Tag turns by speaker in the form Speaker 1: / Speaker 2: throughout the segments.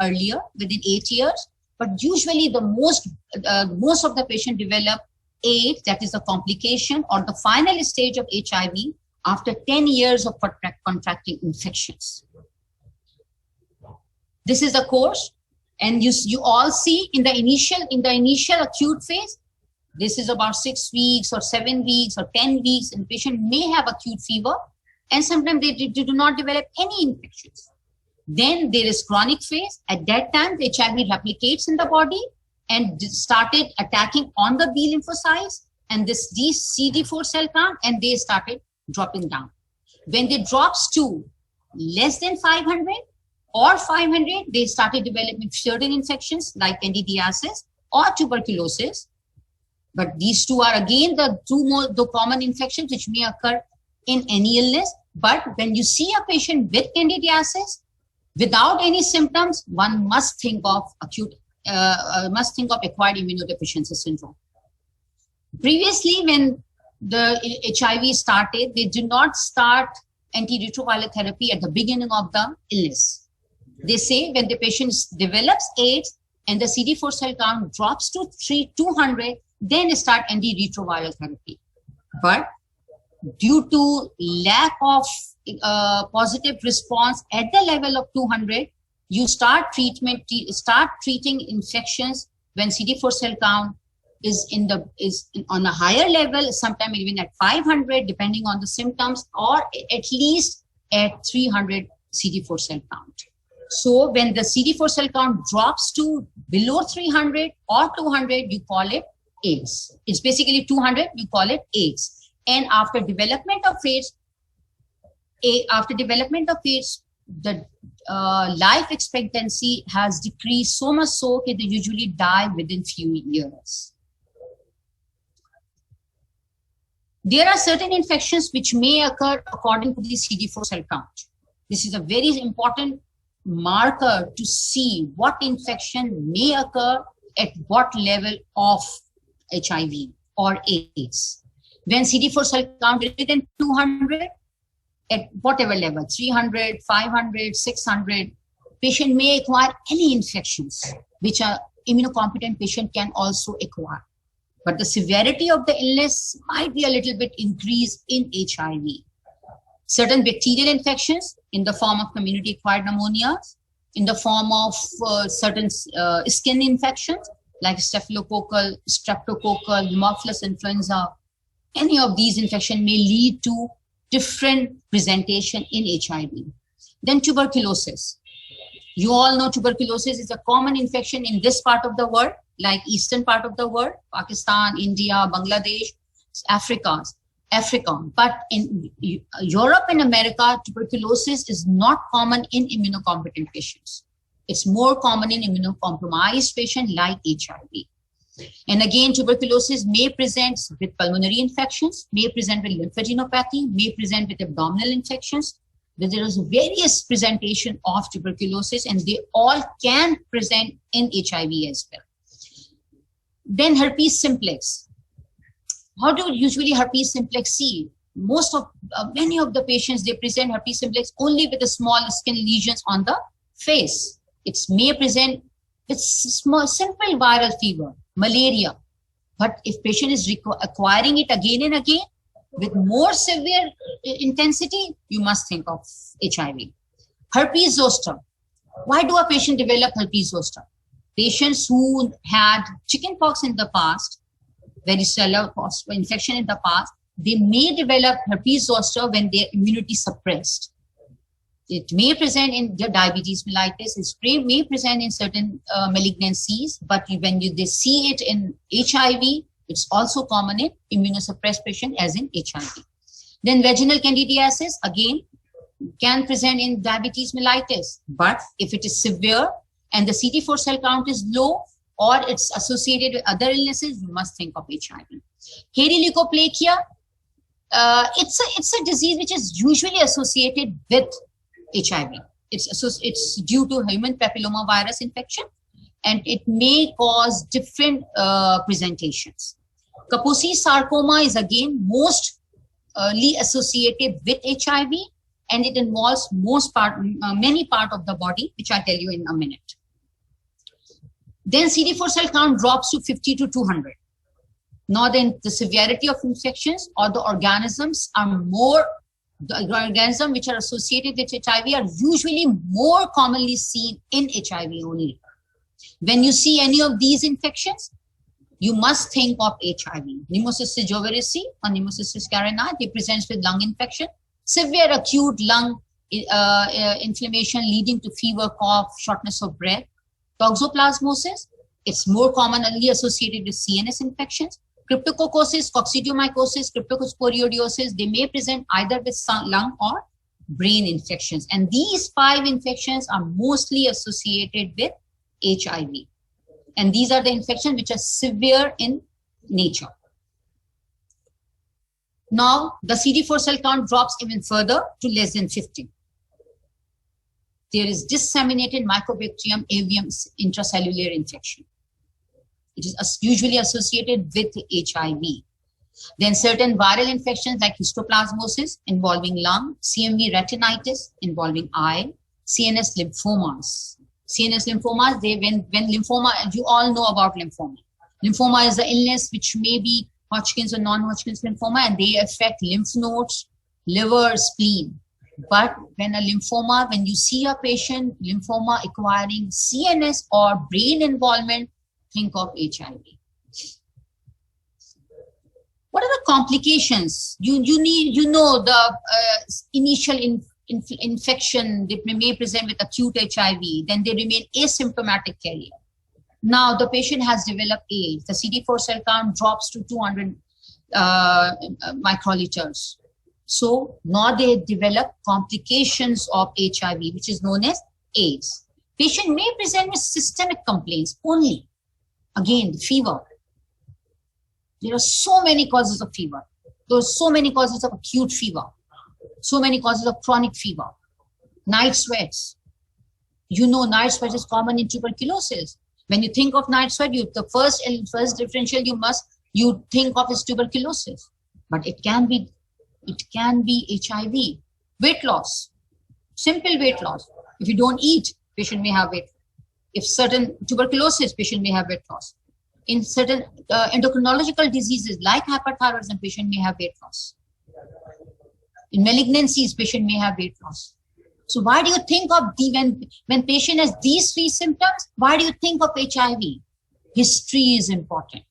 Speaker 1: earlier, within 8 years, but usually the most of the patient develop AIDS, that is a complication or the final stage of HIV, after 10 years of contracting infections. This is a course, and you all see in the initial acute phase, this is about 6 weeks or 7 weeks or 10 weeks, and the patient may have acute fever, and sometimes they do not develop any infections. Then there is chronic phase. At that time, the HIV replicates in the body and started attacking on the B lymphocytes and these CD4 cell count, and they started dropping down. When they drops to less than 500 or 500, they started developing certain infections like candidiasis or tuberculosis. But these two are again the common infections which may occur in any illness. But when you see a patient with candidiasis without any symptoms, one must think of acquired immunodeficiency syndrome. Previously, when the HIV started, they did not start antiretroviral therapy at the beginning of the illness. They say when the patient develops AIDS and the CD4 cell count drops to 200, then start antiretroviral therapy. But due to lack of positive response at the level of 200, you start treating infections when CD4 cell count is on a higher level, sometimes even at 500, depending on the symptoms, or at least at 300 CD4 cell count. So when the CD4 cell count drops to below 300 or 200, you call it AIDS. It's basically 200, you call it AIDS. And after development of AIDS, the life expectancy has decreased so much so that they usually die within few years. There are certain infections which may occur according to the CD4 cell count. This is a very important marker to see what infection may occur at what level of HIV or AIDS. When CD4 cell count is greater than 200, at whatever level, 300, 500, 600, patient may acquire any infections which an immunocompetent patient can also acquire. But the severity of the illness might be a little bit increased in HIV. Certain bacterial infections in the form of community-acquired pneumonias, in the form of certain skin infections like staphylococcal, streptococcal, Haemophilus influenza, any of these infections may lead to different presentation in HIV. Then tuberculosis. You all know tuberculosis is a common infection in this part of the world, like eastern part of the world, Pakistan, India, Bangladesh, Africa. But in Europe and America, tuberculosis is not common in immunocompetent patients. It's more common in immunocompromised patients like HIV. And again, tuberculosis may present with pulmonary infections, may present with lymphadenopathy, may present with abdominal infections. There is various presentation of tuberculosis, and they all can present in HIV as well. Then herpes simplex. How do usually herpes simplex see? Many of the patients, they present herpes simplex only with the small skin lesions on the face. It may present with small, simple viral fever, malaria. But if patient is acquiring it again and again with more severe intensity, you must think of HIV. Herpes zoster. Why do a patient develop herpes zoster? Patients who had chickenpox in the past, varicella infection in the past, they may develop herpes zoster when their immunity suppressed. It may present in the diabetes mellitus. It may present in certain malignancies, but when they see it in HIV, it's also common in immunosuppressed patient as in HIV. Then vaginal candidiasis, again, can present in diabetes mellitus. But if it is severe and the CD4 cell count is low or it's associated with other illnesses, you must think of HIV. Hairy leukoplakia, it's a disease which is usually associated with HIV. It's due to human papillomavirus infection, and it may cause different presentations. Kaposi sarcoma is again mostly associated with HIV, and it involves many part of the body, which I'll tell you in a minute. Then CD4 cell count drops to 50 to 200. Now then the severity of infections or the organisms are more, the organisms which are associated with HIV are usually more commonly seen in HIV only. When you see any of these infections, you must think of HIV. Pneumocystis jirovecii or Pneumocystis carinii, they present with lung infection, severe acute lung inflammation leading to fever, cough, shortness of breath. Toxoplasmosis, it's more commonly associated with CNS infections. Cryptococcosis, coccidioidomycosis, cryptosporidiosis, they may present either with lung or brain infections. And these 5 infections are mostly associated with HIV. And these are the infections which are severe in nature. Now, the CD4 cell count drops even further to less than 50. There is disseminated Mycobacterium avium intracellular infection. It is usually associated with HIV. Then certain viral infections like histoplasmosis involving lung, CMV retinitis involving eye, CNS lymphomas. CNS lymphomas, when lymphoma, you all know about lymphoma. Lymphoma is the illness which may be Hodgkin's or non-Hodgkin's lymphoma, and they affect lymph nodes, liver, spleen. But when a lymphoma, when you see a patient lymphoma acquiring CNS or brain involvement, think of HIV. What are the complications? You know the initial infection, they may present with acute HIV, then they remain asymptomatic carrier. Now the patient has developed AIDS. The CD4 cell count drops to 200 microliters. So now they develop complications of HIV, which is known as AIDS. Patient may present with systemic complaints only. Again, fever. There are so many causes of fever. There are so many causes of acute fever. So many causes of chronic fever. Night sweats. You know, night sweat is common in tuberculosis. When you think of night sweat, the first differential you think of is tuberculosis. But it can be HIV. Weight loss. Simple weight loss. If you don't eat, patient may have weight. If certain tuberculosis, patient may have weight loss. In certain endocrinological diseases like hyperthyroidism, patient may have weight loss. In malignancies, patient may have weight loss. So why do you think of when patient has these 3 symptoms, why do you think of HIV? History is important.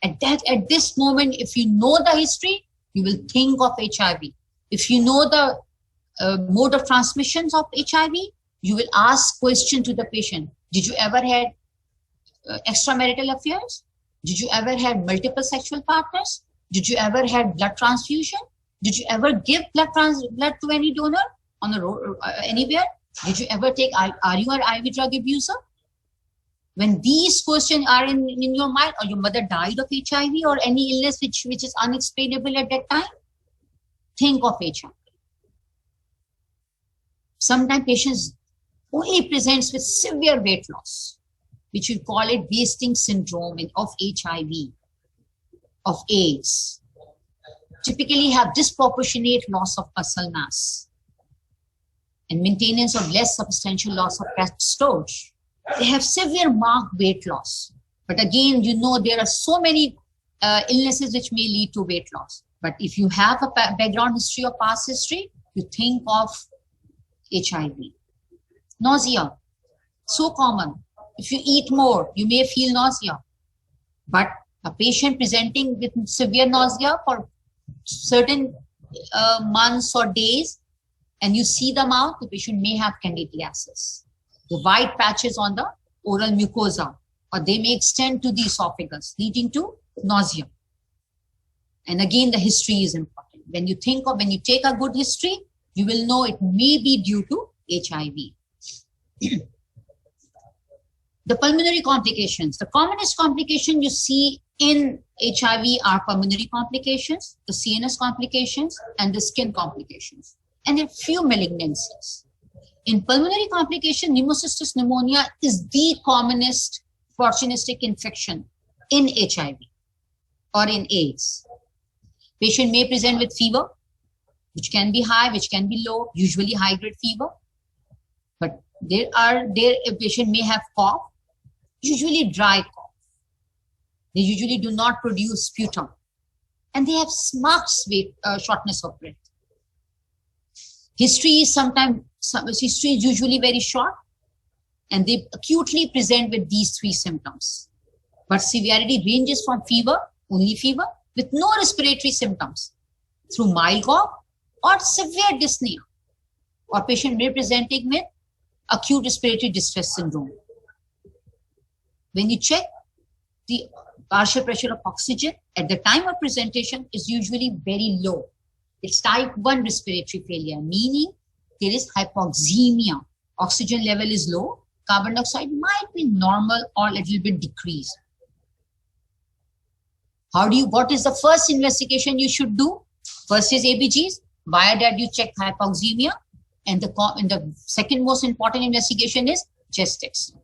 Speaker 1: At this moment, if you know the history, you will think of HIV. If you know the mode of transmissions of HIV, you will ask question to the patient. Did you ever had extramarital affairs? Did you ever had multiple sexual partners? Did you ever had blood transfusion? Did you ever give blood to any donor on the road anywhere? Did you ever take? Are you an IV drug abuser? When these questions are in your mind, or your mother died of HIV or any illness which is unexplainable at that time, think of HIV. Sometimes patients only presents with severe weight loss, which we call it wasting syndrome of HIV, of AIDS. Typically have disproportionate loss of muscle mass and maintenance of less substantial loss of fat storage. They have severe marked weight loss. But again, you know, there are so many illnesses which may lead to weight loss. But if you have a background history or past history, you think of HIV. Nausea, so common. If you eat more, you may feel nausea. But a patient presenting with severe nausea for certain months or days, and you see them out, the patient may have candidiasis, the white patches on the oral mucosa, or they may extend to the esophagus, leading to nausea. And again, the history is important. When you take a good history, you will know it may be due to HIV. The pulmonary complications. The commonest complication you see in HIV are pulmonary complications, the CNS complications, and the skin complications, and a few malignancies. In pulmonary complication, pneumocystis pneumonia is the commonest opportunistic infection in HIV or in AIDS. Patient may present with fever, which can be high, which can be low, usually high-grade fever. But a patient may have cough, usually dry cough. They usually do not produce sputum. And they have marked shortness of breath. History is usually very short, and they acutely present with these three symptoms. But severity ranges from fever, only fever, with no respiratory symptoms, through mild cough or severe dyspnea, or patient may presenting with acute respiratory distress syndrome. When you check the partial pressure of oxygen at the time of presentation is usually very low. It's type 1 respiratory failure, meaning there is hypoxemia. Oxygen level is low. Carbon dioxide might be normal or a little bit decreased. What is the first investigation you should do? First is ABGs. Via that you check hypoxemia. And the second most important investigation is chest X-ray.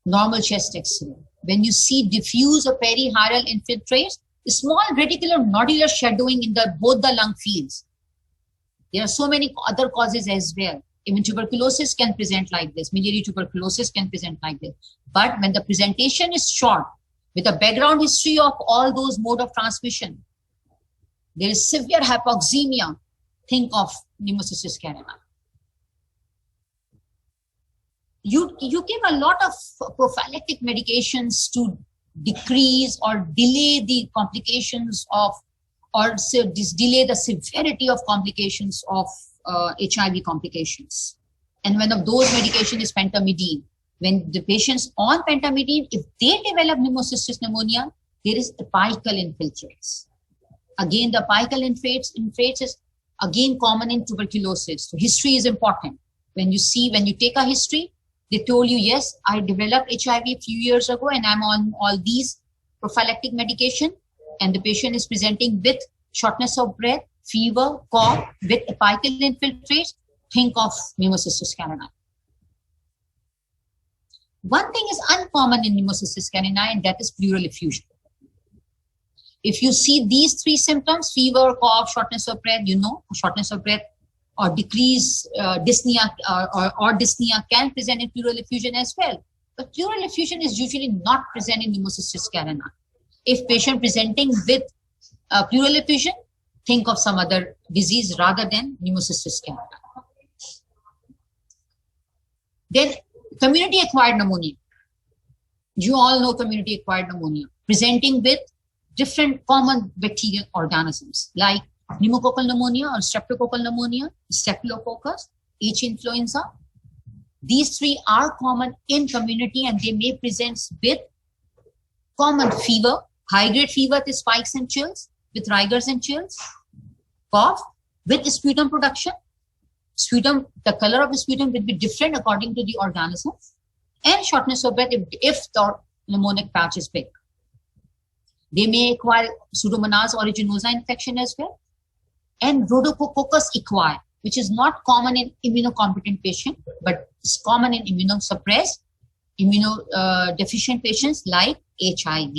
Speaker 1: Normal chest X-ray. When you see diffuse or perihiral infiltrates, small reticular nodular shadowing in both the lung fields. There are so many other causes as well. Even tuberculosis can present like this. Miliary tuberculosis can present like this. But when the presentation is short, with a background history of all those mode of transmission, there is severe hypoxemia, think of Pneumocystis carinii. You give a lot of prophylactic medications to decrease or delay the complications of, or delay the severity of complications of HIV complications. And one of those medications is pentamidine. When the patients on pentamidine, if they develop pneumocystis pneumonia, there is apical infiltrates. Again, the apical infiltrates is again common in tuberculosis. So history is important. When you take a history, they told you, yes, I developed HIV a few years ago and I'm on all these prophylactic medication, and the patient is presenting with shortness of breath, fever, cough, with apical infiltrates, think of Pneumocystis carinii. One thing is uncommon in Pneumocystis carinii, and that is pleural effusion. If you see these three symptoms, fever, cough, shortness of breath, shortness of breath or decrease dyspnea or dyspnea can present in pleural effusion as well. But pleural effusion is usually not present in Pneumocystis carinii. If patient presenting with pleural effusion, think of some other disease rather than Pneumocystis carinii. Then community-acquired pneumonia. You all know community-acquired pneumonia, presenting with different common bacterial organisms like pneumococcal pneumonia or streptococcal pneumonia, staphylococcus, H. influenza. These three are common in community, and they may present with common fever, high-grade fever with spikes and chills, with rigors and chills, cough, with sputum production. Sputum, the color of the sputum will be different according to the organism, and shortness of breath if the pneumonic patch is big. They may acquire Pseudomonas aeruginosa infection as well, and Rhodococcus equi, which is not common in immunocompetent patient, but is common in immunosuppressed, immunodeficient patients like HIV.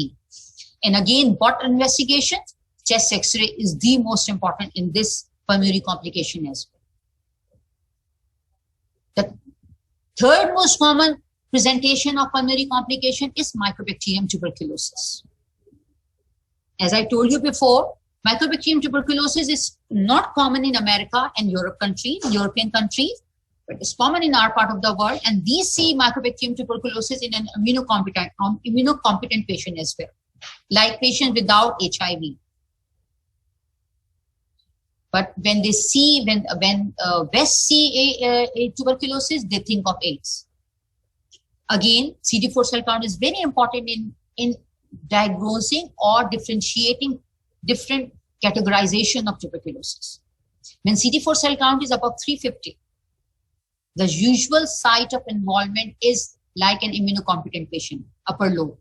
Speaker 1: And again, what investigations? Chest X-ray is the most important in this pulmonary complication as well. The third most common presentation of pulmonary complication is Mycobacterium tuberculosis. As I told you before, Mycobacterium tuberculosis is not common in America and European countries, but it's common in our part of the world. And we see Mycobacterium tuberculosis in an immunocompetent patient as well, like patients without HIV. But when they see, when West see a tuberculosis, they think of AIDS. Again, CD4 cell count is very important in diagnosing or differentiating different categorization of tuberculosis. When CD4 cell count is above 350, the usual site of involvement is like an immunocompetent patient, upper lobe,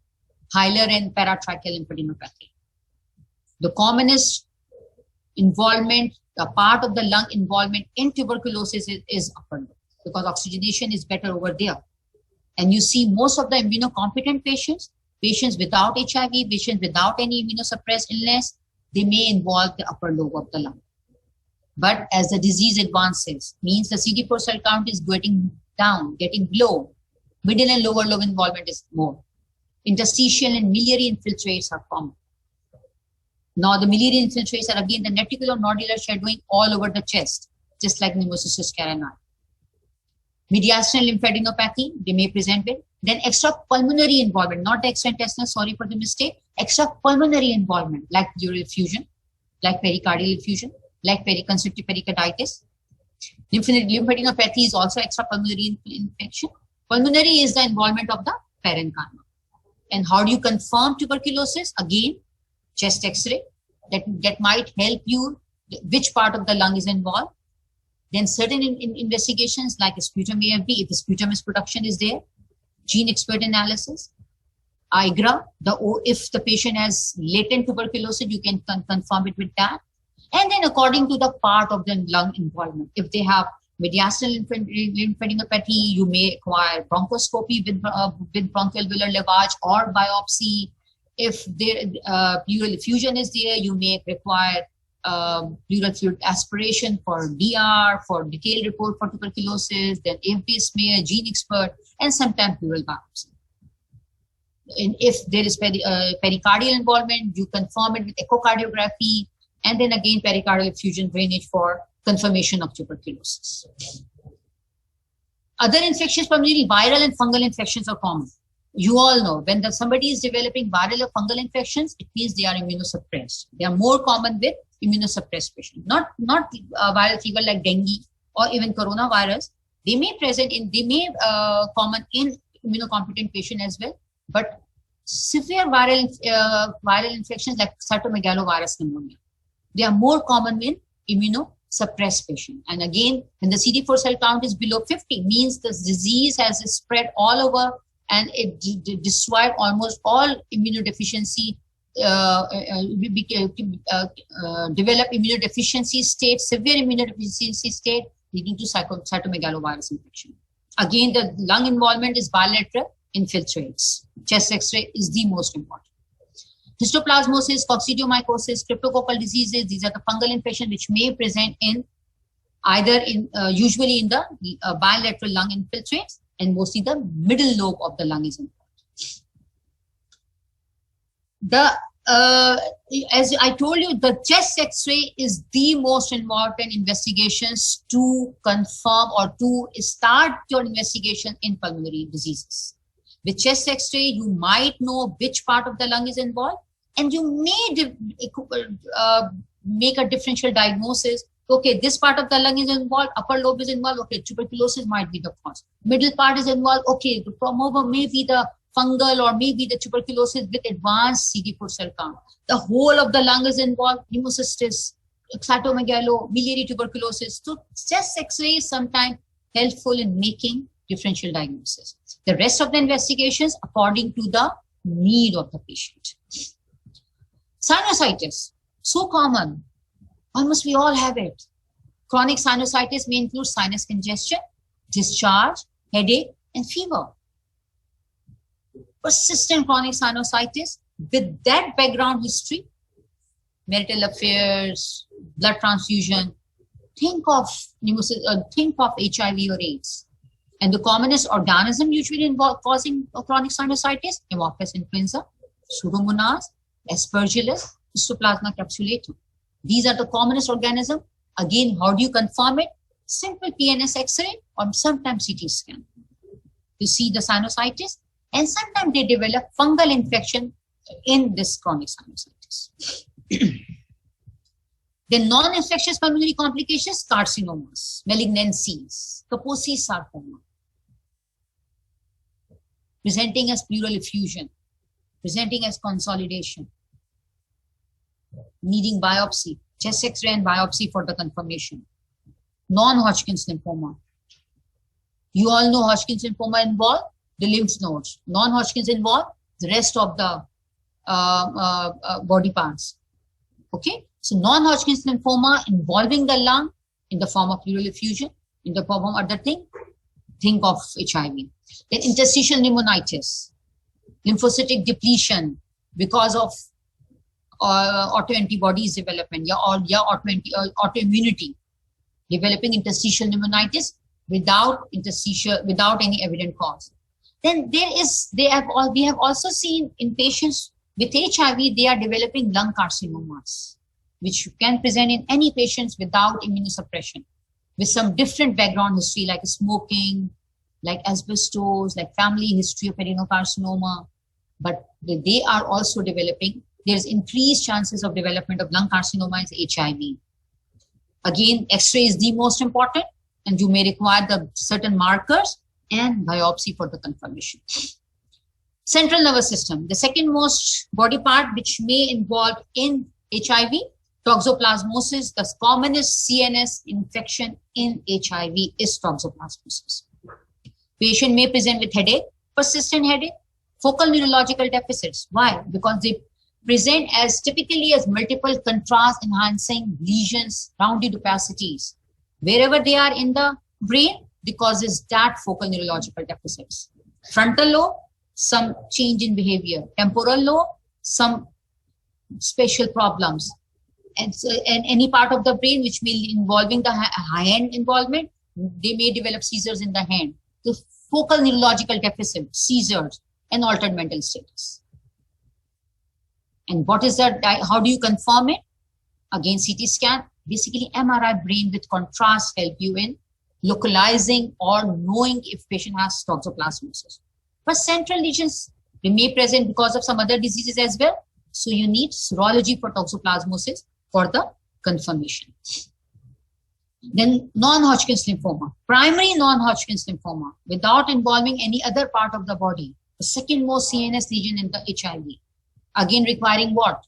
Speaker 1: hilar and paratracheal lymphadenopathy. The commonest involvement, the part of the lung involvement in tuberculosis is upper lobe, because oxygenation is better over there. And you see most of the immunocompetent patients, patients without HIV, patients without any immunosuppressed illness, they may involve the upper lobe of the lung. But as the disease advances, means the CD4 cell count is getting down, getting low, Middle and lower lobe involvement is more. Interstitial and miliary infiltrates are common. Now the miliary infiltrates are again the neticular-nodular shadowing all over the chest, just like pneumocystis carinii. Mediastinal lymphadenopathy, they may present with. Then extrapulmonary involvement, not extraintestinal, sorry for the mistake, extrapulmonary involvement, like pleural effusion, like pericardial effusion, like periconstrictive pericarditis. Lymphadenopathy is also extrapulmonary infection. Pulmonary is the involvement of the parenchyma. And how do you confirm tuberculosis? Again, chest X-ray that might help you which part of the lung is involved. Then certain investigations like a sputum AFB, if the sputum production is there, gene expert analysis, IGRA, if the patient has latent tuberculosis, you can confirm it with that. And then according to the part of the lung involvement, if they have mediastinal lymphadenopathy, you may require bronchoscopy with bronchoalveolar lavage or biopsy. If pleural effusion is there, you may require pleural fluid aspiration for DR, for detailed report for tuberculosis, then AFB smear, gene expert, and sometimes pleural biopsy. And if there is pericardial involvement, you confirm it with echocardiography, and then again pericardial effusion drainage for confirmation of tuberculosis. Other infectious pulmonary viral and fungal infections are common. You all know when somebody is developing viral or fungal infections, it means they are immunosuppressed. They are more common with immunosuppressed patients, not viral fever like dengue or even coronavirus. They may common in immunocompetent patient as well, but severe viral infections like cytomegalovirus pneumonia, they are more common in immunosuppressed patient. And again, when the CD4 cell count is below 50, means the disease has spread all over and it destroyed almost all immunodeficiency, develop immunodeficiency state, severe immunodeficiency state leading to cytomegalovirus infection. Again, the lung involvement is bilateral infiltrates. Chest X-ray is the most important. Histoplasmosis, coccidiomycosis, cryptococcal diseases, these are the fungal infections which may present in either usually in the bilateral lung infiltrates, and mostly the middle lobe of the lung is involved. As I told you, the chest X-ray is the most important investigations to confirm or to start your investigation in pulmonary diseases. With chest X-ray, you might know which part of the lung is involved, and you may make a differential diagnosis. Okay, this part of the lung is involved, upper lobe is involved, okay, tuberculosis might be the cause. Middle part is involved, okay, the promoter may be the fungal or maybe the tuberculosis with advanced CD4 cell count. The whole of the lung is involved, pneumocystis, cytomegalo, miliary tuberculosis. So chest X-ray is sometimes helpful in making differential diagnosis. The rest of the investigations according to the need of the patient. Sinusitis, so common. Almost we all have it. Chronic sinusitis may include sinus congestion, discharge, headache, and fever. Persistent chronic sinusitis with that background history, marital affairs, blood transfusion, think of HIV or AIDS. And the commonest organism usually causing chronic sinusitis, Haemophilus influenza, Pseudomonas, Aspergillus, Histoplasma capsulatum. These are the commonest organisms. Again, how do you confirm it? Simple PNS X-ray or sometimes CT scan. You see the sinusitis, and sometimes they develop fungal infection in this chronic sinusitis. The non-infectious pulmonary complications, carcinomas, malignancies, Kaposi sarcoma, presenting as pleural effusion, presenting as consolidation, needing biopsy, chest X-ray and biopsy for the confirmation. Non-Hodgkin's lymphoma. You all know Hodgkin's lymphoma involve the lymph nodes. Non-Hodgkin's involve the rest of the body parts. Okay, so non-Hodgkin's lymphoma involving the lung in the form of pleural effusion, in the form of other thing, think of HIV. Then interstitial pneumonitis, lymphocytic depletion because of autoantibodies development, autoimmunity, developing interstitial pneumonitis without any evident cause. Then we have also seen in patients with HIV, they are developing lung carcinomas, which can present in any patients without immunosuppression, with some different background history like smoking, like asbestos, like family history of adenocarcinoma. But they are also developing, there's increased chances of development of lung carcinoma as HIV. Again, X-ray is the most important, and you may require the certain markers and biopsy for the confirmation. Central nervous system, the second most body part which may involve in HIV, toxoplasmosis. The commonest CNS infection in HIV is toxoplasmosis. Patient may present with headache, persistent headache, focal neurological deficits. Why? Because they present as typically as multiple contrast enhancing lesions, rounded opacities. Wherever they are in the brain, they causes that focal neurological deficits. Frontal lobe, some change in behavior. Temporal lobe, some special problems. And any part of the brain which may involving the hand involvement, they may develop seizures in the hand. The focal neurological deficit, seizures, and altered mental status. And what is that? How do you confirm it? Again, CT scan. Basically, MRI brain with contrast help you in localizing or knowing if patient has toxoplasmosis. But central lesions, they may present because of some other diseases as well. So you need serology for toxoplasmosis for the confirmation. Then non-Hodgkin's lymphoma, primary non-Hodgkin's lymphoma without involving any other part of the body. The second most CNS lesion in the HIV. Again, requiring what?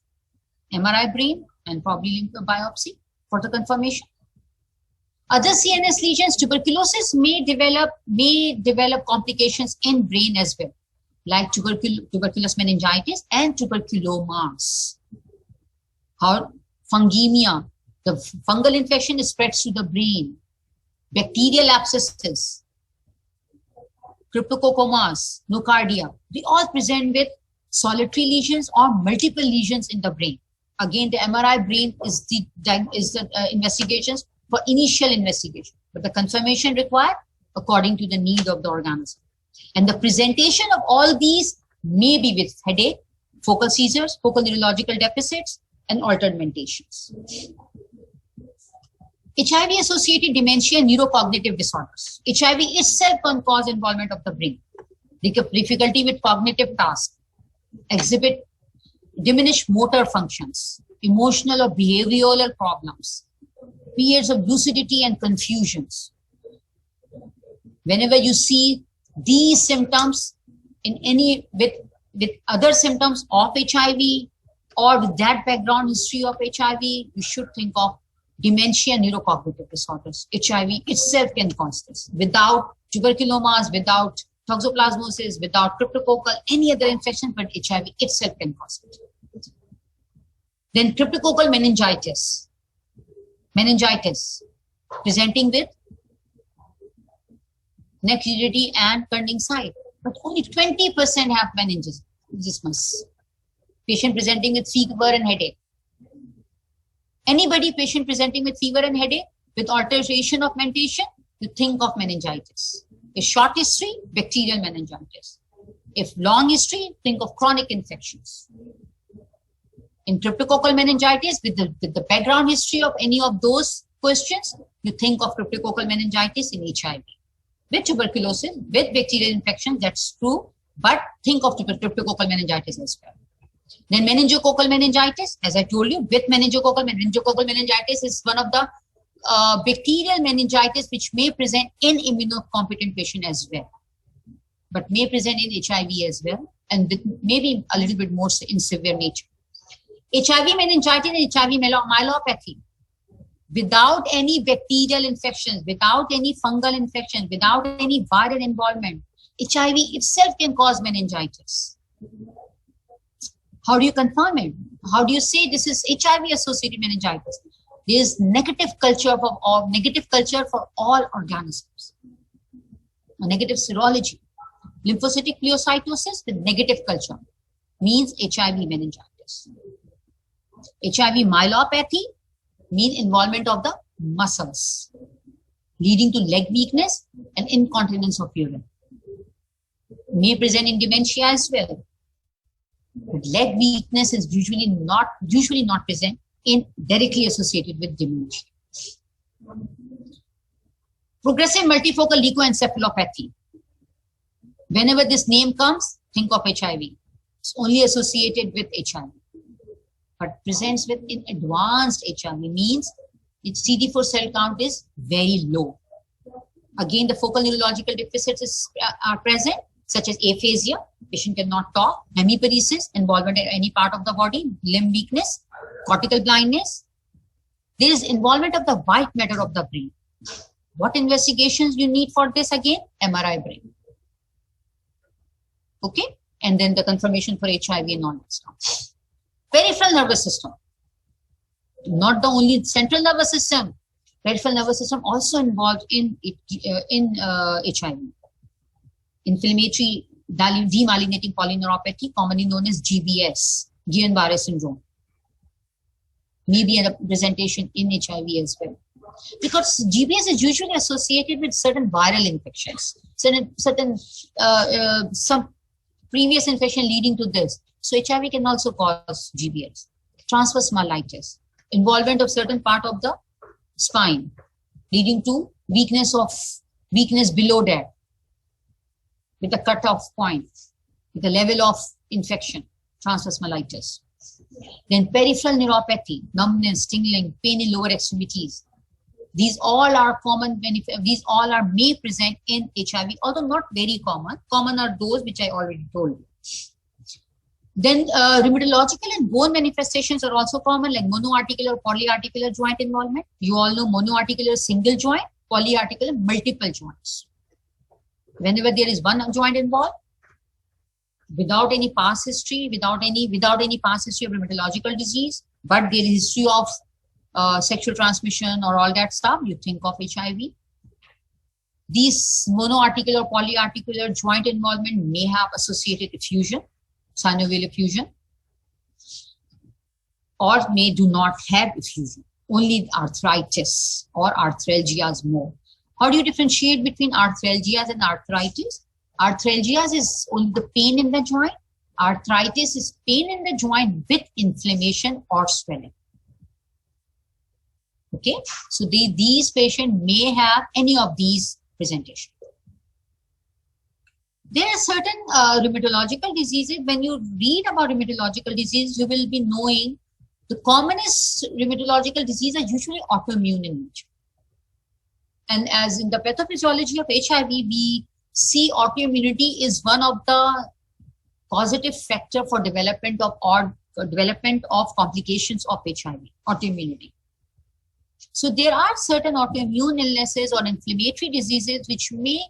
Speaker 1: MRI brain and probably lymph biopsy for the confirmation. Other CNS lesions, tuberculosis may develop complications in brain as well, like tuberculous meningitis and tuberculomas. How fungemia, the fungal infection spreads to the brain. Bacterial abscesses, cryptococcomas, nocardia, they all present with solitary lesions or multiple lesions in the brain. Again, the MRI brain is the investigations for initial investigation, but the confirmation required according to the need of the organism. And the presentation of all these may be with headache, focal seizures, focal neurological deficits, and altered mentations. HIV-associated dementia and neurocognitive disorders. HIV itself can cause involvement of the brain. Difficulty with cognitive tasks, exhibit diminished motor functions, emotional or behavioral problems, periods of lucidity and confusions. Whenever you see these symptoms in any with other symptoms of HIV or with that background history of HIV, you should think of dementia and neurocognitive disorders. HIV itself can cause this. Without tuberculomas, without toxoplasmosis, without cryptococcal, any other infection, but HIV itself can cause it. Then cryptococcal meningitis. Meningitis presenting with neck rigidity and turning side, but only 20% have meningismus. Patient presenting with fever and headache. Anybody patient presenting with fever and headache with alteration of mentation, you think of meningitis. If short history, bacterial meningitis. If long history, think of chronic infections. In cryptococcal meningitis, with the background history of any of those questions, you think of cryptococcal meningitis in HIV. With tuberculosis, with bacterial infection, that's true, but think of cryptococcal meningitis as well. Then meningococcal meningitis, as I told you, with meningococcal meningitis is one of the bacterial meningitis which may present in immunocompetent patient as well, but may present in HIV as well, and with maybe a little bit more in severe nature. HIV meningitis and HIV myelopathy, without any bacterial infections, without any fungal infections, without any viral involvement, HIV itself can cause meningitis. How do you confirm it? How do you say this is HIV-associated meningitis? There is negative culture for all organisms. A negative serology. Lymphocytic pleocytosis with negative culture means HIV meningitis. HIV myelopathy means involvement of the muscles, leading to leg weakness and incontinence of urine. May present in dementia as well. But leg weakness is usually not present in directly associated with dementia. Progressive multifocal leukoencephalopathy. Whenever this name comes, think of HIV. It's only associated with HIV. But presents with in advanced HIV means its CD4 cell count is very low. Again, the focal neurological deficits are present, such as aphasia, patient cannot talk, hemiparesis, involvement in any part of the body, limb weakness, cortical blindness. There is involvement of the white matter of the brain. What investigations you need for this again? MRI brain. Okay, and then the confirmation for HIV and all that stuff. Peripheral nervous system. Not the only central nervous system. Peripheral nervous system also involved in HIV. Inflammatory demyelinating polyneuropathy, commonly known as GBS, Guillain-Barré syndrome. Maybe a presentation in HIV as well. Because GBS is usually associated with certain viral infections, some previous infection leading to this. So HIV can also cause GBS. Transverse myelitis, involvement of certain part of the spine, leading to weakness below that, with a cutoff point, with the level of infection, transverse myelitis. Then peripheral neuropathy, numbness, tingling, pain in lower extremities. These all are common. These all are may present in HIV, although not very common. Common are those which I already told you. Then rheumatological and bone manifestations are also common, like monoarticular or polyarticular joint involvement. You all know monoarticular single joint, polyarticular multiple joints. Whenever there is one joint involved, without any past history, without any past history of rheumatological disease, but there is history of sexual transmission or all that stuff, you think of HIV. These monoarticular, polyarticular joint involvement may have associated effusion, synovial effusion, or may do not have effusion, only arthritis or arthralgias more. How do you differentiate between arthralgias and arthritis? Arthralgias is only the pain in the joint. Arthritis is pain in the joint with inflammation or swelling. Okay, so these patients may have any of these presentations. There are certain rheumatological diseases. When you read about rheumatological disease, you will be knowing the commonest rheumatological diseases are usually autoimmune in nature. And as in the pathophysiology of HIV, we see autoimmunity is one of the positive factor for development of complications of HIV, autoimmunity. So there are certain autoimmune illnesses or inflammatory diseases which may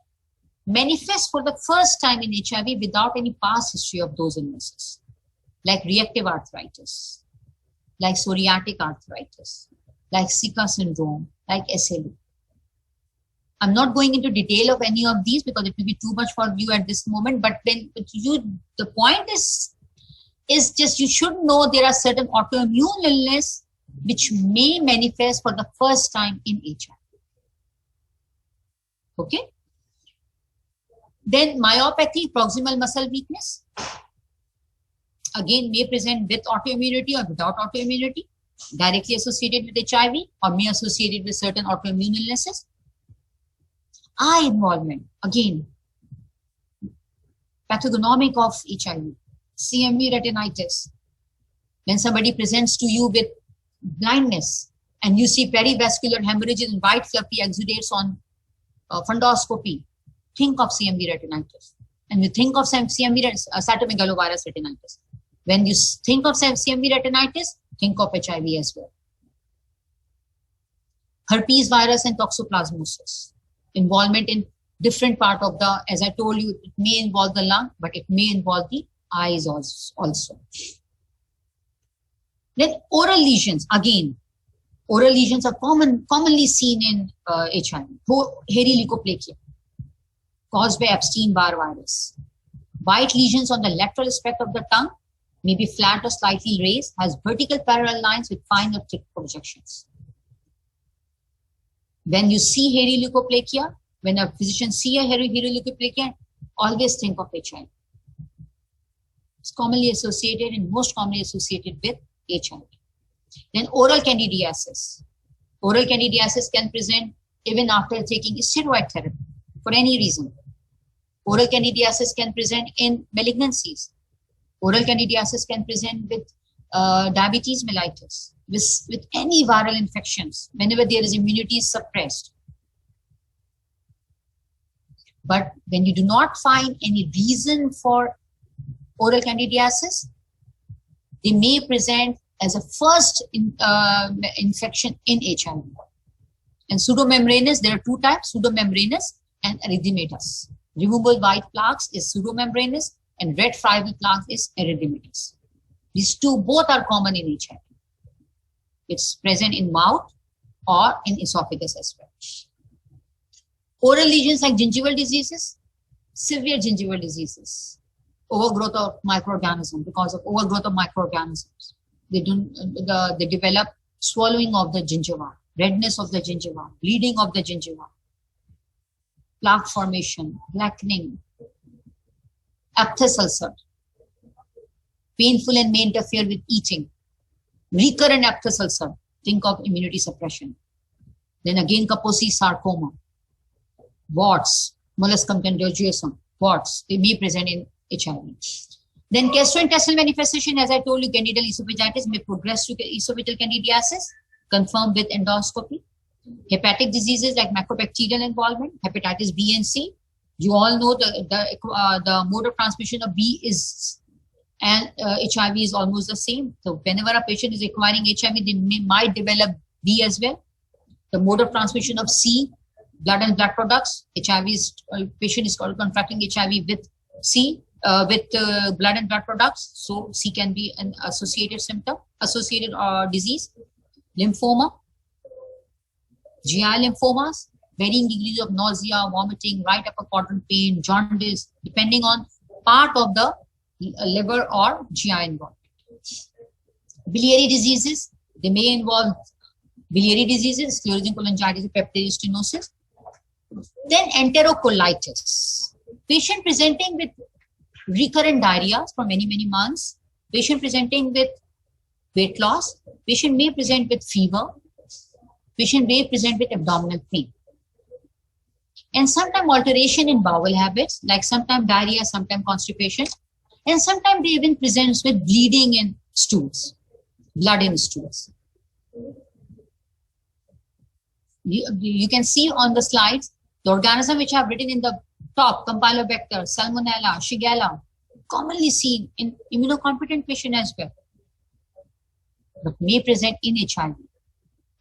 Speaker 1: manifest for the first time in HIV without any past history of those illnesses, like reactive arthritis, like psoriatic arthritis, like Zika syndrome, like SLE. I'm not going into detail of any of these because it will be too much for you at this moment, but the point is just you should know there are certain autoimmune illness which may manifest for the first time in HIV. Okay? Then myopathy, proximal muscle weakness, again may present with autoimmunity or without autoimmunity, directly associated with HIV or may associated with certain autoimmune illnesses. Eye involvement, again, pathognomic of HIV, CMV retinitis. When somebody presents to you with blindness and you see perivascular hemorrhages and white fluffy exudates on fundoscopy, think of CMV retinitis. And you think of CMV, cytomegalovirus retinitis. When you think of CMV retinitis, think of HIV as well. Herpes virus and toxoplasmosis. Involvement in different part of the, as I told you, it may involve the lung, but it may involve the eyes also. Then oral lesions, again, oral lesions are commonly seen in HIV. Hairy leukoplakia caused by Epstein-Barr virus. White lesions on the lateral aspect of the tongue may be flat or slightly raised, has vertical parallel lines with fine or thick projections. When you see hairy leukoplakia, when a physician see a hairy leukoplakia, always think of HIV. It's commonly associated and most commonly associated with HIV. Then oral candidiasis. Oral candidiasis can present even after taking steroid therapy for any reason. Oral candidiasis can present in malignancies. Oral candidiasis can present with diabetes mellitus, with any viral infections, whenever there is immunity suppressed. But when you do not find any reason for oral candidiasis, they may present as a first infection in HIV. And pseudomembranous, there are two types, pseudomembranous and erythematous. Removable white plaques is pseudomembranous and red friable plaques is erythematous. These two both are common in HIV. It's present in mouth or in esophagus as well. Oral lesions like gingival diseases, severe gingival diseases, overgrowth of microorganisms. Because of overgrowth of microorganisms, they develop swallowing of the gingiva, redness of the gingiva, bleeding of the gingiva, plaque formation, blackening, aphthous ulcer, painful and may interfere with eating, recurrent aphthous ulcer, think of immunity suppression. Then again Kaposi sarcoma, warts, molluscum contagiosum, warts, they may present in HIV. Then gastrointestinal manifestation, as I told you, candidal esophagitis may progress to esophageal candidiasis, confirmed with endoscopy. Hepatic diseases like mycobacterial involvement, hepatitis B and C. You all know the mode of transmission of B is and HIV is almost the same. So whenever a patient is acquiring HIV, they might develop B as well. The mode of transmission of C, blood and blood products. HIV is patient is contracting HIV with C, with blood and blood products. So C can be an associated symptom, associated disease. Lymphoma, GI lymphomas, varying degrees of nausea, vomiting, right upper quadrant pain, jaundice, depending on part of the liver or GI involved. Biliary diseases, they may involve biliary diseases, sclerosing cholangitis, peptide stenosis. Then enterocolitis, patient presenting with recurrent diarrhea for many, many months, patient presenting with weight loss, patient may present with fever, patient may present with abdominal pain. And sometimes alteration in bowel habits, like sometimes diarrhea, sometimes constipation, and sometimes they even presents with bleeding in stools, blood in stools. You can see on the slides, the organisms which I have written in the top, Campylobacter, Salmonella, Shigella, commonly seen in immunocompetent patient as well, but may present in HIV.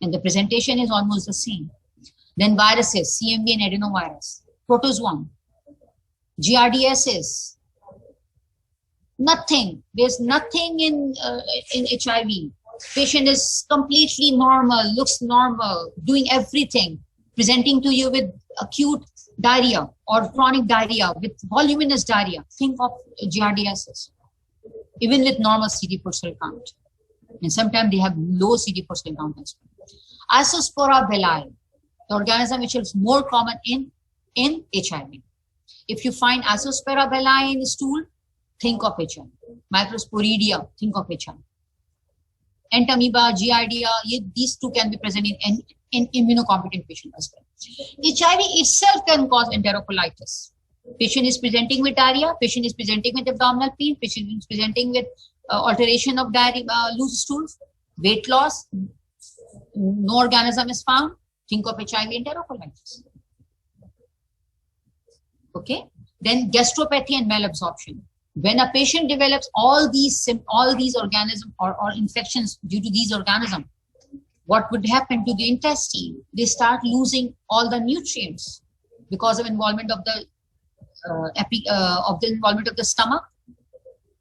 Speaker 1: And the presentation is almost the same. Then viruses, CMV and adenovirus, protozoan, giardiasis, nothing. There's nothing in HIV. Patient is completely normal, looks normal, doing everything, presenting to you with acute diarrhea or chronic diarrhea, with voluminous diarrhea. Think of giardiasis, even with normal CD4 cell count. And sometimes they have low CD4 cell count as well. Azospora belli, the organism which is more common in HIV. If you find Azospora belli in stool, think of HIV. Microsporidia, think of HIV. Entamoeba, Giardia, these two can be present in immunocompetent patient as well. HIV itself can cause enterocolitis. Patient is presenting with diarrhea, patient is presenting with abdominal pain, patient is presenting with alteration of diarrhea, loose stools, weight loss, no organism is found, think of HIV enterocolitis. Okay, then gastropathy and malabsorption. When a patient develops all these organisms or infections due to these organisms, what would happen to the intestine? They start losing all the nutrients because of involvement of the involvement of the stomach.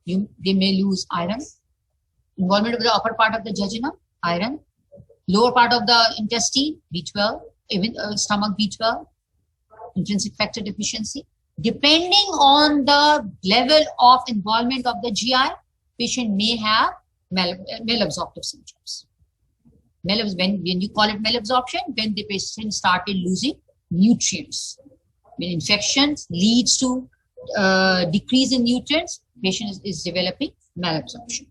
Speaker 1: They may lose iron. Involvement of the upper part of the jejunum, iron. Lower part of the intestine, B12, even stomach B12, intrinsic factor deficiency. Depending on the level of involvement of the GI, patient may have malabsorptive symptoms. When you call it malabsorption, when the patient started losing nutrients. When infections leads to decrease in nutrients, patient is developing malabsorption.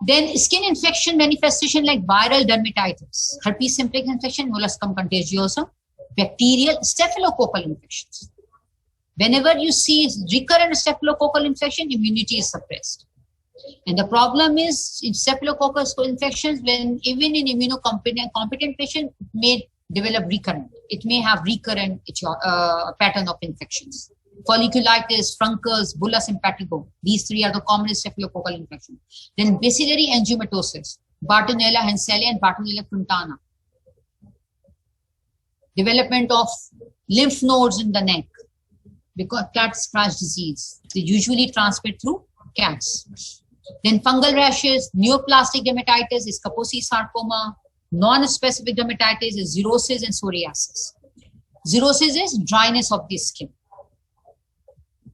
Speaker 1: Then skin infection manifestation like viral dermatitis, herpes simplex infection, molluscum contagiosum, bacterial, staphylococcal infections. Whenever you see recurrent staphylococcal infection, immunity is suppressed. And the problem is in staphylococcal infections, when even in immunocompetent patient may develop recurrent. It may have recurrent pattern of infections. Folliculitis, Fruncus, bullous impetigo. These three are the commonest staphylococcal infections. Then bacillary angiomatosis, Bartonella henselae and Bartonella fruntana. Development of lymph nodes in the neck because cat scratch disease. They usually transmit through cats. Then fungal rashes, neoplastic dermatitis is Kaposi sarcoma. Non-specific dermatitis is xerosis and psoriasis. Xerosis is dryness of the skin.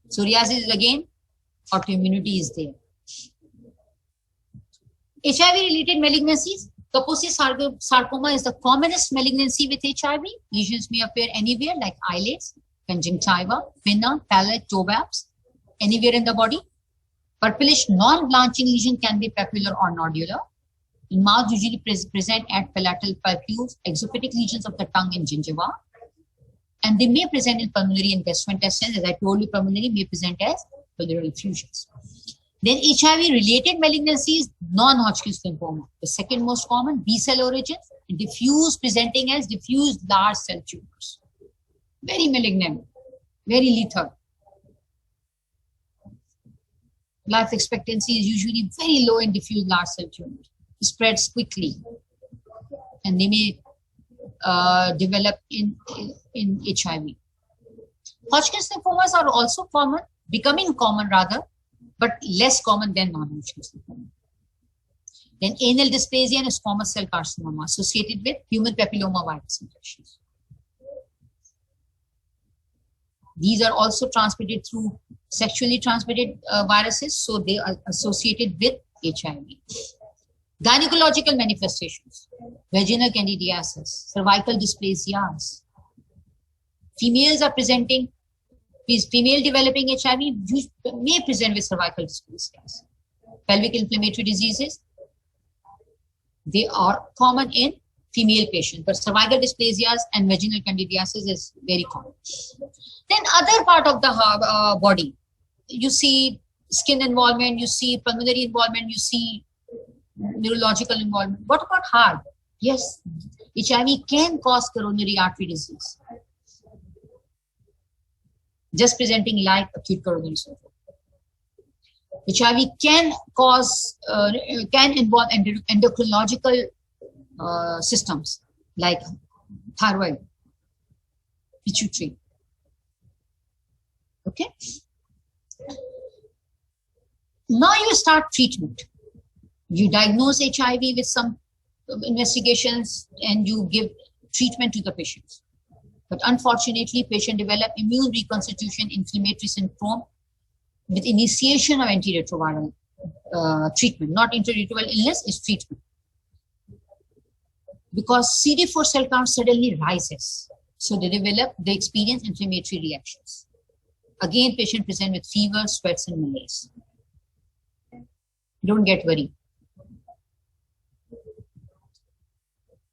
Speaker 1: Psoriasis is again autoimmunity is there. HIV-related malignancies. Kaposi sarcoma is the commonest malignancy with HIV. Lesions may appear anywhere like eyelids, conjunctiva, pinna, palate, toe wraps, anywhere in the body. Purplish non-blanching lesion can be papular or nodular. In mouth usually present at palatal papules, exophatic lesions of the tongue and gingiva. And they may present in pulmonary and gastrointestinal. As I told you, pulmonary may present as pleural effusions. Then HIV-related malignancies, non-Hodgkin's lymphoma. The second most common, B-cell origin, and diffuse, presenting as diffuse large cell tumors. Very malignant, very lethal. Life expectancy is usually very low in diffuse large cell tumors. It spreads quickly, and they may develop in HIV. Hodgkin's lymphomas are also common, becoming common rather, but less common than non-Hodgkin's lymphoma. Then anal dysplasia and squamous cell carcinoma associated with human papilloma virus infections. These are also transmitted through sexually transmitted viruses, so they are associated with HIV. Gynecological manifestations, vaginal candidiasis, cervical dysplasias. Females are presenting, female developing HIV may present with cervical dysplasias. Pelvic inflammatory diseases, they are common in female patients, but cervical dysplasias and vaginal candidiasis is very common. Then other part of the body, you see skin involvement, you see pulmonary involvement, you see neurological involvement. What about heart? Yes, HIV can cause coronary artery disease, just presenting like acute coronary syndrome. HIV can cause, can involve endocrinological systems like thyroid, pituitary. Okay. Now you start treatment. You diagnose HIV with some investigations and you give treatment to the patients. But unfortunately, patient develop immune reconstitution inflammatory syndrome with initiation of antiretroviral treatment, not antiretroviral illness, is treatment. Because CD4 cell count suddenly rises. So they experience inflammatory reactions. Again, patient present with fever, sweats, and malaise. Don't get worried.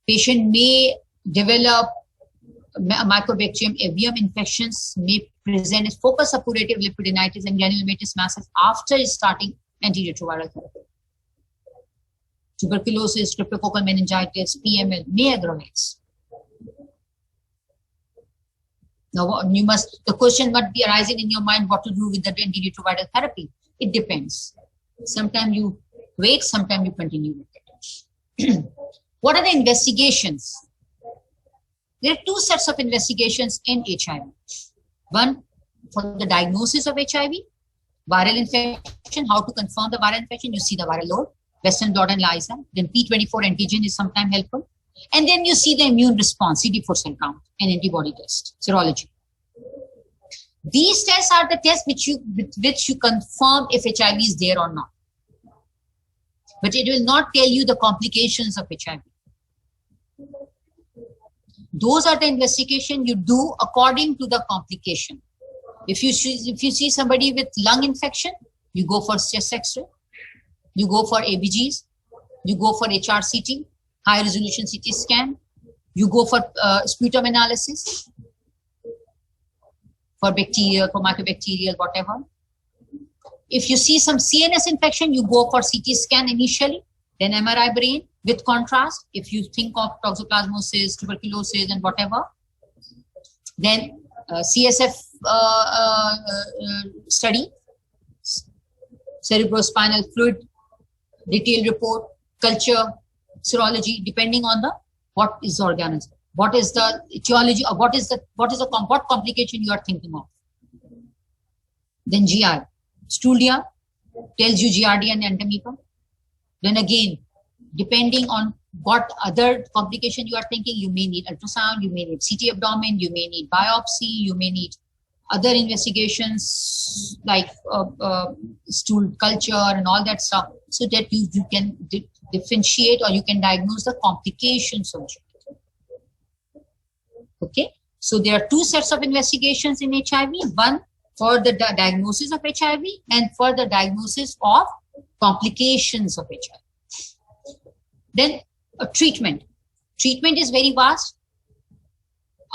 Speaker 1: Patient may develop Mycobacterium avium infections, may present as focus suppurative lipidinitis and granulomatous masses after starting antiretroviral therapy. Tuberculosis, cryptococcal meningitis, PML may aggravate. Now, the question might be arising in your mind what to do with the antiretroviral therapy. It depends. Sometimes you wait, sometimes you continue with it. What are the investigations? There are two sets of investigations in HIV. One for the diagnosis of HIV, viral infection, how to confirm the viral infection. You see the viral load, Western blot and ELISA. Then P24 antigen is sometimes helpful. And then you see the immune response, CD4 cell count, and antibody test, serology. These tests are the tests with which you confirm if HIV is there or not. But it will not tell you the complications of HIV. Those are the investigation you do according to the complication. If you see somebody with lung infection, you go for chest X-ray, you go for ABGs, you go for HRCT, high resolution CT scan, you go for sputum analysis for bacterial, for mycobacterial, whatever. If you see some CNS infection, you go for CT scan initially, then MRI brain with contrast. If you think of toxoplasmosis, tuberculosis, and whatever, then CSF study, cerebrospinal fluid, detailed report, culture, serology, depending on the what is the organism, what is the etiology, or what complication you are thinking of. Then GI, Studia tells you GRD and endometrium. Then again, depending on what other complication you are thinking, you may need ultrasound, you may need CT abdomen, you may need biopsy, you may need other investigations like stool culture and all that stuff, so that you can differentiate or you can diagnose the complications of it. Okay, so there are two sets of investigations in HIV, one for the diagnosis of HIV and for the diagnosis of complications of HIV. Then treatment. Treatment is very vast.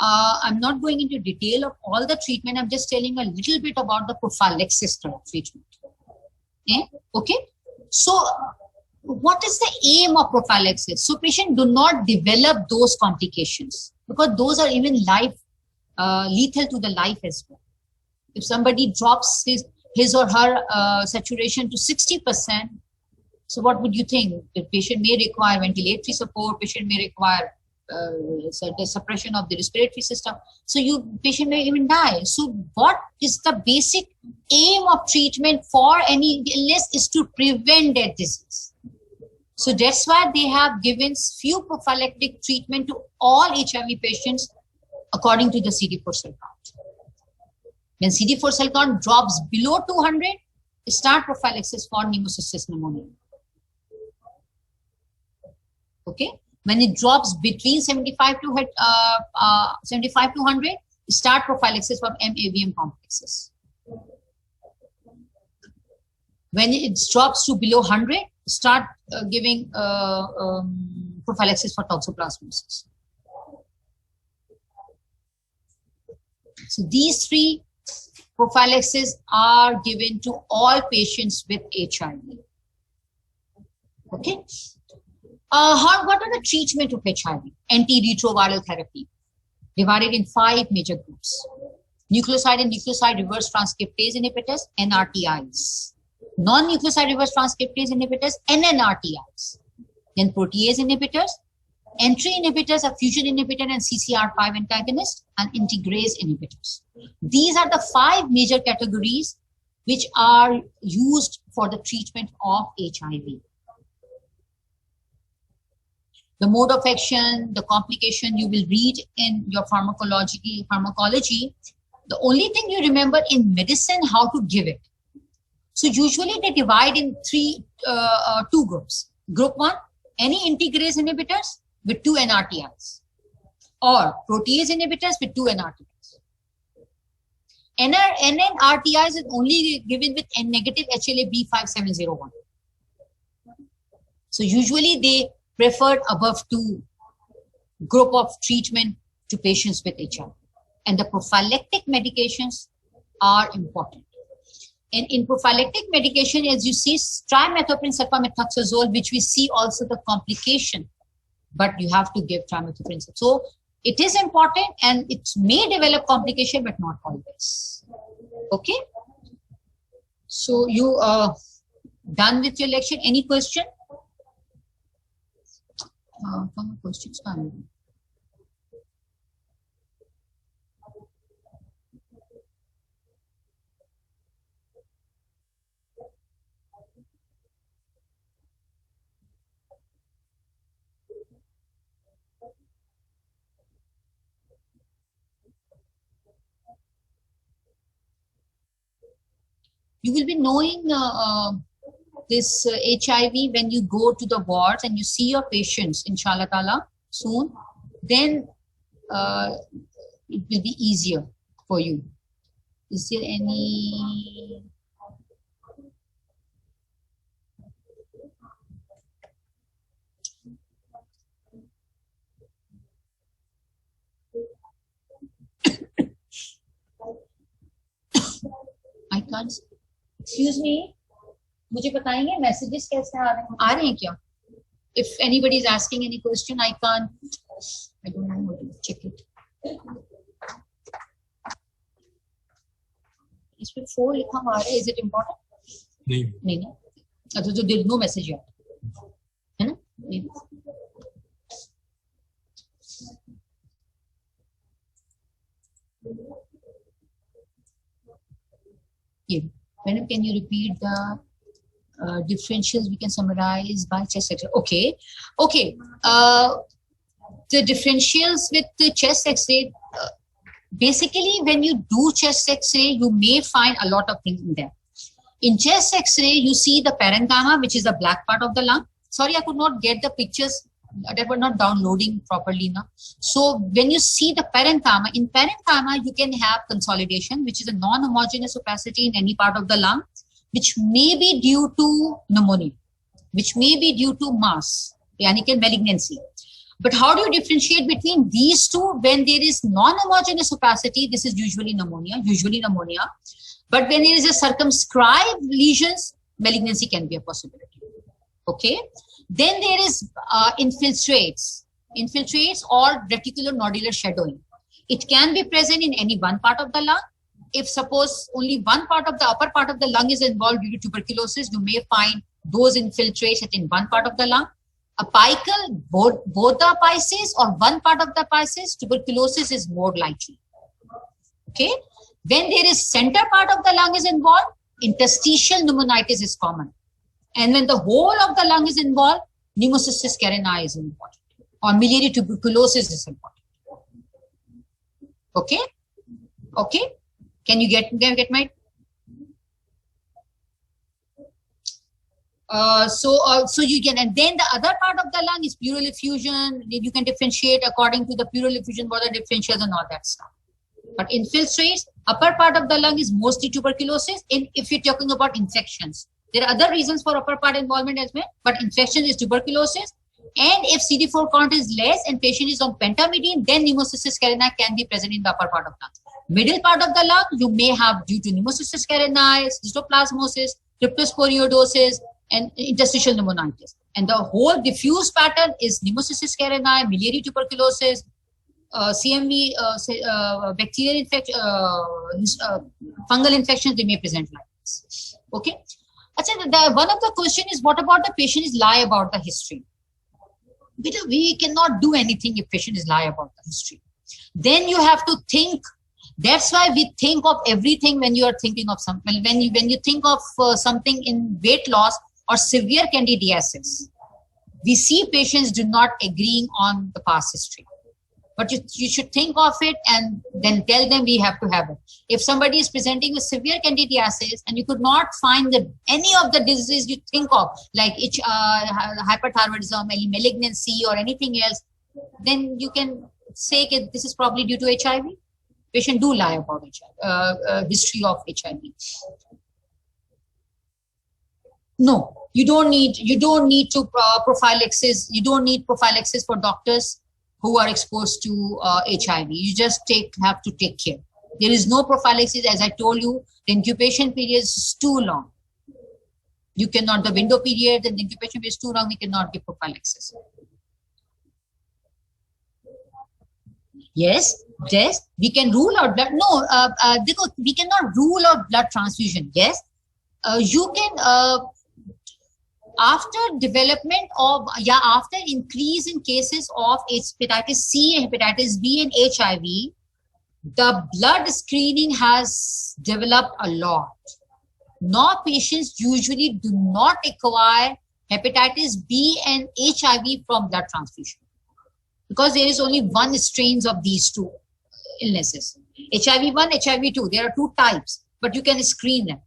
Speaker 1: I'm not going into detail of all the treatment. I'm just telling a little bit about the prophylaxis treatment. Okay. So what is the aim of prophylaxis? So patient do not develop those complications, because those are even lethal to the life as well. If somebody drops his or her saturation to 60%, so what would you think? The patient may require ventilatory support, patient may require the suppression of the respiratory system. So patient may even die. So what is the basic aim of treatment for any illness is to prevent that disease. So that's why they have given few prophylactic treatment to all HIV patients according to the CD4 cell count. When CD4 cell count drops below 200, start prophylaxis for pneumocystis pneumonia. Okay. When it drops between 75 to 100, start prophylaxis for MAVM complexes. When it drops to below 100, start giving prophylaxis for toxoplasmosis. So these three prophylaxis are given to all patients with HIV. Okay. What are the treatment of HIV? Antiretroviral therapy, divided in 5 major groups. Nucleoside and nucleoside reverse transcriptase inhibitors, NRTIs. Non-nucleoside reverse transcriptase inhibitors, NNRTIs. Then protease inhibitors, entry inhibitors, a fusion inhibitor and CCR5 antagonist, and integrase inhibitors. These are the 5 major categories which are used for the treatment of HIV. The mode of action, the complication you will read in your pharmacology. The only thing you remember in medicine, how to give it. So usually they divide in 2 groups. Group 1, any integrase inhibitors with 2 NRTIs, or protease inhibitors with 2 NRTIs. NNRTIs is only given with N-negative HLA-B5701. So usually they preferred above 2 group of treatment to patients with HIV. And the prophylactic medications are important. And in prophylactic medication, as you see, trimethoprim sulfamethoxazole, which we see also the complication, but you have to give trimethoprim. So it is important, and it may develop complication, but not always. Okay. So you are done with your lecture. Any question? Questions coming. You will be knowing this HIV when you go to the wards and you see your patients, inshallah ta'ala, soon, then it will be easier for you. Is there any? I can't. Excuse me. मुझे बताएंगे messages कैसे आ रहे हैं क्या? If anybody is asking any question, I can't. I don't know how to check it. इस पे 4 लिखा हुआ है. Is it important? नहीं. नहीं ना. अच्छा तो there is no message yet. है ना? नहीं. Yeah. Madam, can you repeat the differentials we can summarize by chest X-ray? Okay. Okay. The differentials with the chest X-ray, basically when you do chest X-ray, you may find a lot of things in there. In chest X-ray, you see the parenchyma, which is the black part of the lung. Sorry, I could not get the pictures that were not downloading properly now. So when you see the parenchyma, in parenchyma, you can have consolidation, which is a non-homogeneous opacity in any part of the lung, which may be due to pneumonia, which may be due to mass, yani malignancy. But how do you differentiate between these two? When there is non-homogeneous opacity, this is usually pneumonia. But when there is a circumscribed lesions, malignancy can be a possibility. Okay. Then there is infiltrates or reticular nodular shadowing. It can be present in any one part of the lung. If suppose only one part of the upper part of the lung is involved due to tuberculosis, you may find those infiltrates in one part of the lung. Apical, both the apices or one part of the apices, tuberculosis is more likely. Okay. When there is center part of the lung is involved, interstitial pneumonitis is common. And when the whole of the lung is involved, pneumocystis carinii is important, or miliary tuberculosis is important. Okay? Okay? Can you get my? So you can, and then the other part of the lung is pleural effusion. You can differentiate according to the pleural effusion, what are differentials and all that stuff. But infiltrates, upper part of the lung is mostly tuberculosis. If you're talking about infections, there are other reasons for upper part involvement as well, but infection is tuberculosis. And if CD4 count is less and patient is on pentamidine, then pneumocystis carinii can be present in the upper part of the lung. Middle part of the lung, you may have due to pneumocystis carinii, cystoplasmosis, cryptosporiodosis, and interstitial pneumonitis. And the whole diffuse pattern is pneumocystis carinii, miliary tuberculosis, CMV, bacterial infection, fungal infections, they may present like this. Okay. One of the question is, what about the patient is lie about the history? We cannot do anything if patient is lie about the history. Then you have to think. That's why we think of everything when you are thinking of something. When you think of something in weight loss or severe candidiasis, we see patients do not agreeing on the past history. But you should think of it and then tell them we have to have it. If somebody is presenting with severe candidiasis and you could not find any of the diseases you think of, like hyperthyroidism, any malignancy or anything else, then you can say this is probably due to HIV. Patient do lie about HIV, history of HIV. No, you don't need to prophylaxis. You don't need prophylaxis for doctors who are exposed to HIV. You just have to take care. There is no prophylaxis. As I told you, the incubation period is too long. You cannot, the window period and the incubation period is too long. We cannot give prophylaxis. Yes, we can rule out blood. No, we cannot rule out blood transfusion. Yes, you can, after development of, after increase in cases of hepatitis C, hepatitis B and HIV, the blood screening has developed a lot. Now patients usually do not acquire hepatitis B and HIV from blood transfusion, because there is only one strains of these two illnesses. HIV1, HIV2, there are two types, but you can screen them.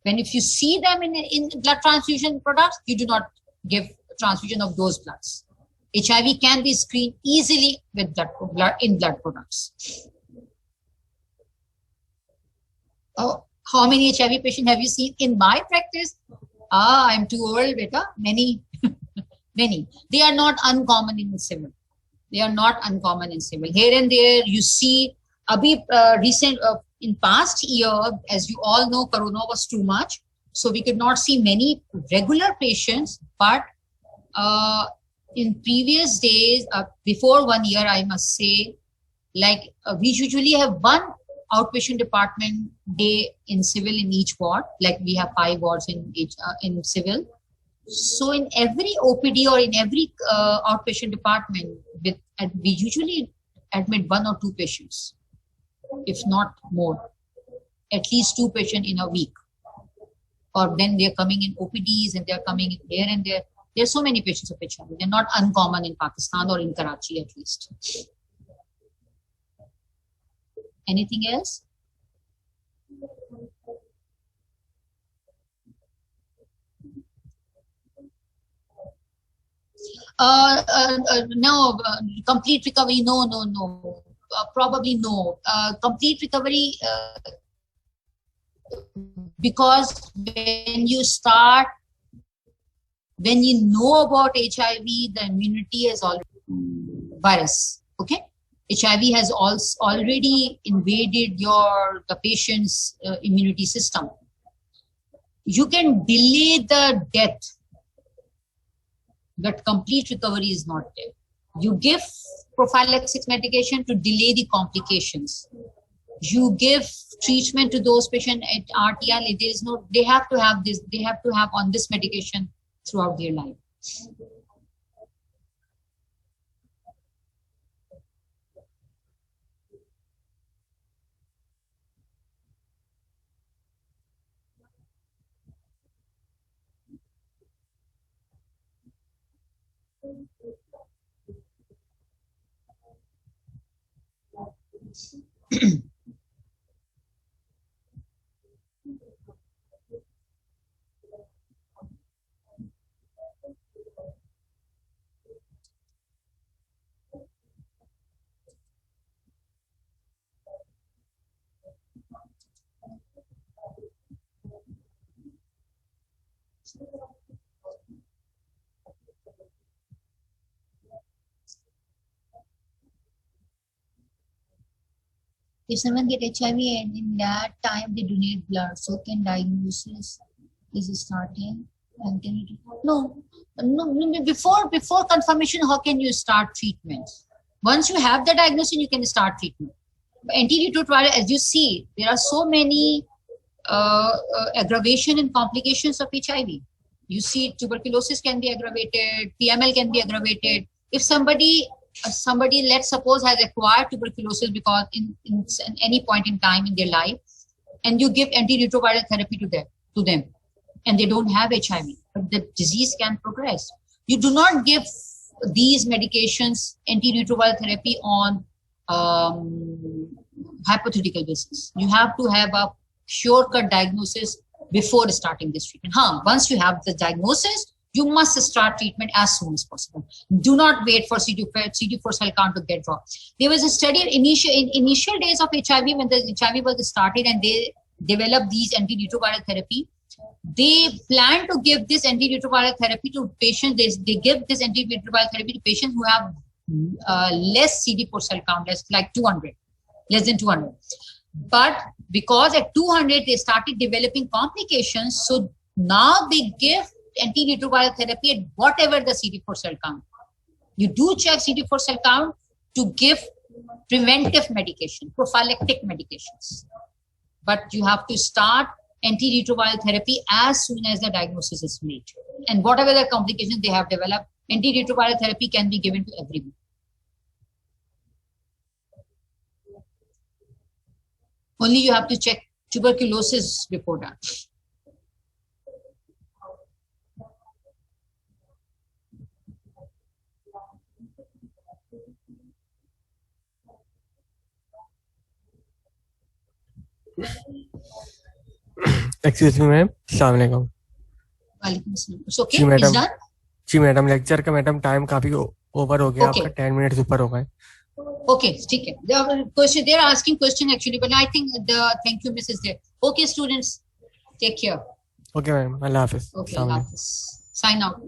Speaker 1: When if you see them in blood transfusion products, you do not give transfusion of those bloods. HIV can be screened easily with blood products. Oh, how many HIV patients have you seen in my practice? I'm too old, beta. Many, many. They are not uncommon in civil. They are not uncommon in civil. Here and there, you see. Abhi, in past year, as you all know, Corona was too much, so we could not see many regular patients. But in previous days, before 1 year, I must say, like we usually have one outpatient department day in civil in each ward. Like we have 5 wards in each in civil. So in every OPD or in every outpatient department, we usually admit 1 or 2 patients, if not more, at least 2 patients in a week. Or then they're coming in OPDs and they're coming in here and there. There's so many patients of HIV. They're not uncommon in Pakistan or in Karachi at least. Anything else? No, complete recovery. No. Probably no. Complete recovery, because when you know about HIV, the immunity is already virus. Okay, HIV has already invaded the patient's immunity system. You can delay the death, but complete recovery is not there. You give prophylaxis medication to delay the complications. You give treatment to those patients at RTI. They have to have this. They have to have on this medication throughout their life. If someone get HIV and in that time they donate blood, so can diagnosis is starting and can you no before confirmation, how can you start treatment? Once you have the diagnosis, you can start treatment. Antiretroviral, as you see, there are so many aggravation and complications of HIV. You see, tuberculosis can be aggravated, PML can be aggravated. If somebody, let's suppose, has acquired tuberculosis because in any point in time in their life, and you give antiretroviral therapy to them, and they don't have HIV, but the disease can progress. You do not give these medications, antiretroviral therapy, on hypothetical basis. You have to have a sure-cut diagnosis before starting this treatment. Once you have the diagnosis, you must start treatment as soon as possible. Do not wait for CD4 cell count to get dropped. There was a study in initial days of HIV, when the HIV was started and they developed these antiretroviral therapy. They plan to give this antiretroviral therapy to patients. They give this antiretroviral therapy to patients who have less CD4 cell count, less than 200. But because at 200 they started developing complications, so now they give antiretroviral therapy at whatever the CD4 cell count. You do check CD4 cell count to give preventive medication, prophylactic medications. But you have to start antiretroviral therapy as soon as the diagnosis is made. And whatever the complications they have developed, antiretroviral therapy can be given to everyone. Only you have to check tuberculosis before that.
Speaker 2: Excuse me, ma'am. Assalamu alaikum.
Speaker 1: Walaikum assalam. It's okay. It's done.
Speaker 2: जी madam, lecture का madam time काफी over हो गया, आपका 10 minutes ऊपर हो गए.
Speaker 1: Okay, ठीक है. They are asking question actually, but I think thank you, Mrs. Okay, students, take care.
Speaker 2: Okay, ma'am. Allah Hafiz.
Speaker 1: Okay, Allah Hafiz. Sign out.